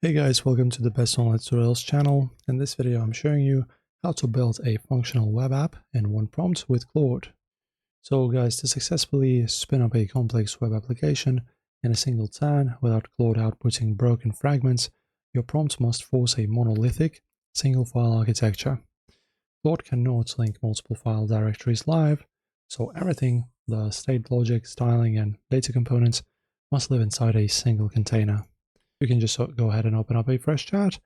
Hey guys, welcome to the Best Online Tutorials channel. In this video I'm showing you how to build a functional web app in one prompt with Clord. So guys, to successfully spin up a complex web application in a single turn without Clord outputting broken fragments, your prompt must force a monolithic single file architecture. Clord cannot link multiple file directories live, so everything, the state logic, styling and data components, must live inside a single container. You can just go ahead and open up a fresh chat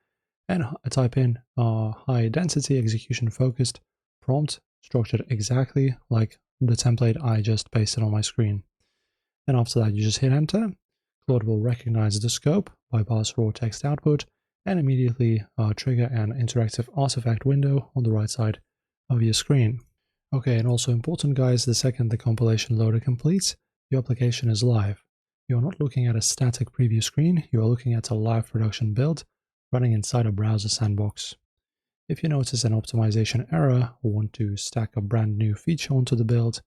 and type in high density execution focused prompt structured exactly like the template I just pasted on my screen. And after that, you just hit enter. Claude will recognize the scope, bypass raw text output, and immediately trigger an interactive artifact window on the right side of your screen. Okay, and also important guys, the second the compilation loader completes, your application is live. You're not looking at a static preview screen, you are looking at a live production build running inside a browser sandbox. If you notice an optimization error or want to stack a brand new feature onto the build,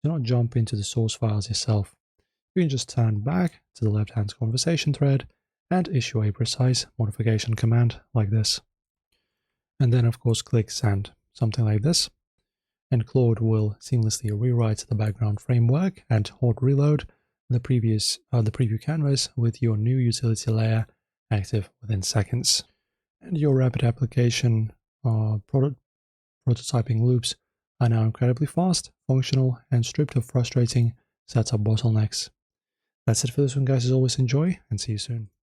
do not jump into the source files yourself. You can just turn back to the left-hand conversation thread and issue a precise modification command like this. And then of course click send, something like this. And Claude will seamlessly rewrite the background framework and hot reload the preview canvas with your new utility layer active within seconds. And your rapid application prototyping loops are now incredibly fast, functional, and stripped of frustrating setup bottlenecks. That's it for this one, guys. As always, enjoy and see you soon.